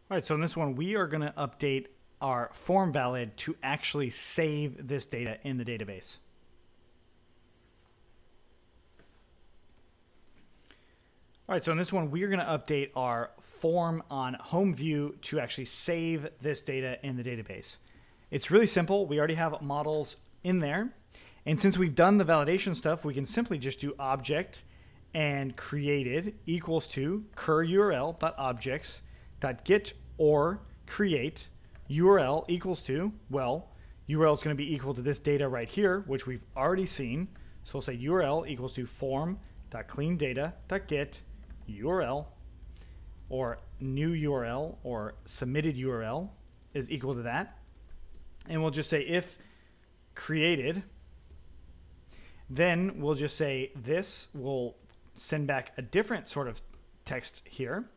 All right, so in this one, we are going to update our form valid to actually save this data in the database. All right, so in this one, we are going to update our form on home view to actually save this data in the database. It's really simple. We already have models in there. And since we've done the validation stuff, we can simply just do object and created equals to cur_url.objects.get or create URL equals to, well, URL is going to be equal to this data right here, which we've already seen. So we'll say URL equals to form.cleandata.get URL, or new URL or submitted URL is equal to that. And we'll just say if created, then we'll just say this will send back a different sort of text here.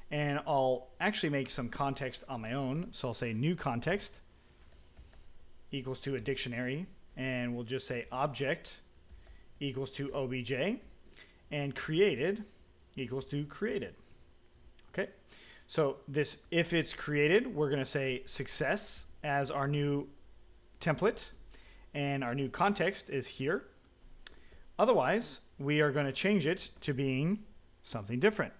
And I'll actually make some context on my own. So I'll say new context equals to a dictionary. And we'll just say object equals to obj. And created equals to created. Okay. So this, if it's created, we're going to say success as our new template. And our new context is here. Otherwise, we are going to change it to being something different.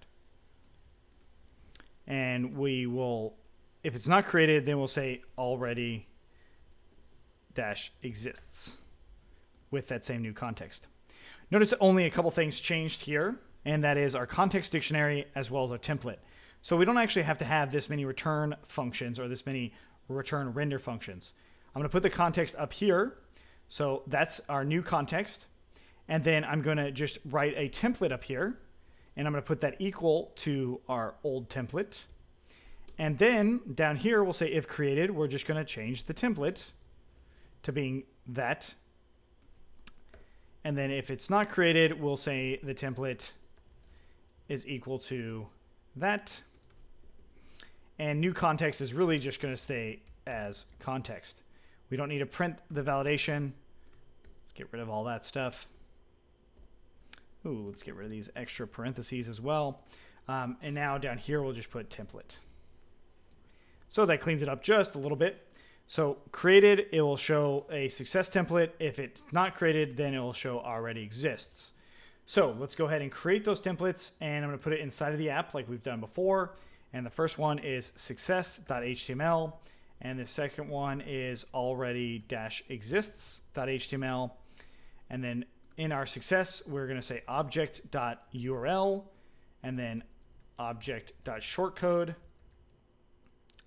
And we will, if it's not created, then we'll say already dash exists with that same new context. Notice only a couple things changed here, and that is our context dictionary as well as our template. So we don't actually have to have this many return functions or this many return render functions. I'm going to put the context up here. So that's our new context. And then I'm going to just write a template up here. And I'm going to put that equal to our old template. And then down here, we'll say if created, we're just going to change the template to being that. And then if it's not created, we'll say the template is equal to that. And new context is really just going to stay as context. We don't need to print the validation. Let's get rid of all that stuff. Ooh, let's get rid of these extra parentheses as well. And now down here, we'll just put template. So that cleans it up just a little bit. So created, it will show a success template. If it's not created, then it will show already exists. So let's go ahead and create those templates. And I'm going to put it inside of the app like we've done before. And the first one is success.html. And the second one is already-exists.html. And then in our success, we're going to say object.url and then object.shortcode.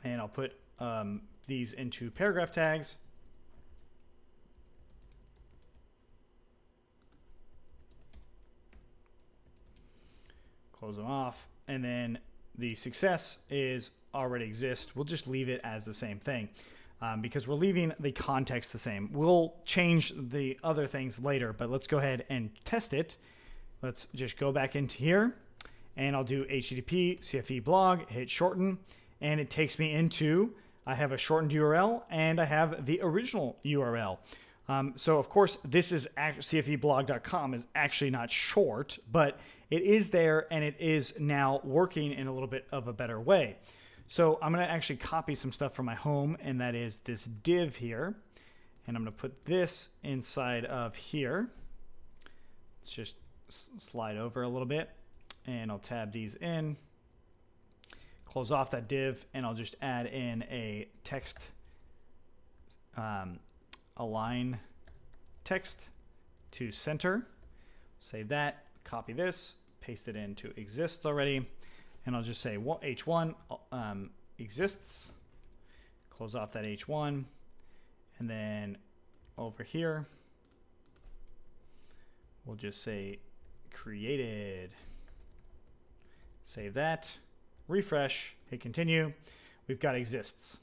And I'll put these into paragraph tags. Close them off. And then the success is already exists. We'll just leave it as the same thing. Because we're leaving the context the same. We'll change the other things later, but let's go ahead and test it. Let's just go back into here, and I'll do HTTP CFE blog, hit shorten, and it takes me into, I have a shortened URL, and I have the original URL. So of course, this is cfeblog.com is actually not short, but it is there, and it is now working in a little bit of a better way. So I'm going to actually copy some stuff from my home, and that is this div here. And I'm going to put this inside of here. Let's just slide over a little bit, and I'll tab these in. Close off that div, and I'll just add in a text, align text to center. Save that, copy this, paste it into exists already. And I'll just say h1 exists, close off that h1, and then over here, we'll just say created. Save that, refresh, hit continue. We've got exists.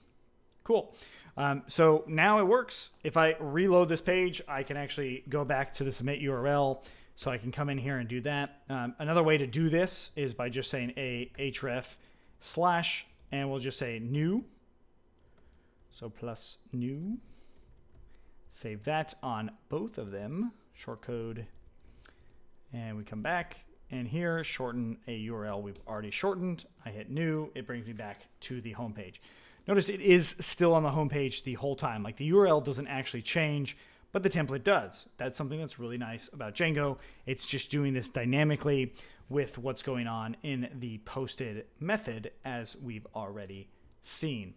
Cool. So now it works. If I reload this page, I can actually go back to the submit URL. So I can come in here and do that. Another way to do this is by just saying href slash, and we'll just say new. So plus new. Save that on both of them. Shortcode. And we come back And here, shorten a URL we've already shortened. I hit new, it brings me back to the home page. Notice it is still on the home page the whole time. Like the URL doesn't actually change, but the template does. That's something that's really nice about Django. It's just doing this dynamically with what's going on in the posted method, as we've already seen.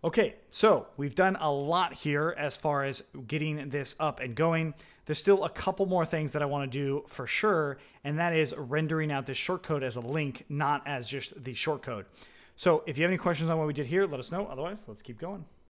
Okay, so we've done a lot here as far as getting this up and going. There's still a couple more things that I want to do for sure, and that is rendering out this shortcode as a link, not as just the shortcode. So if you have any questions on what we did here, let us know. Otherwise, let's keep going.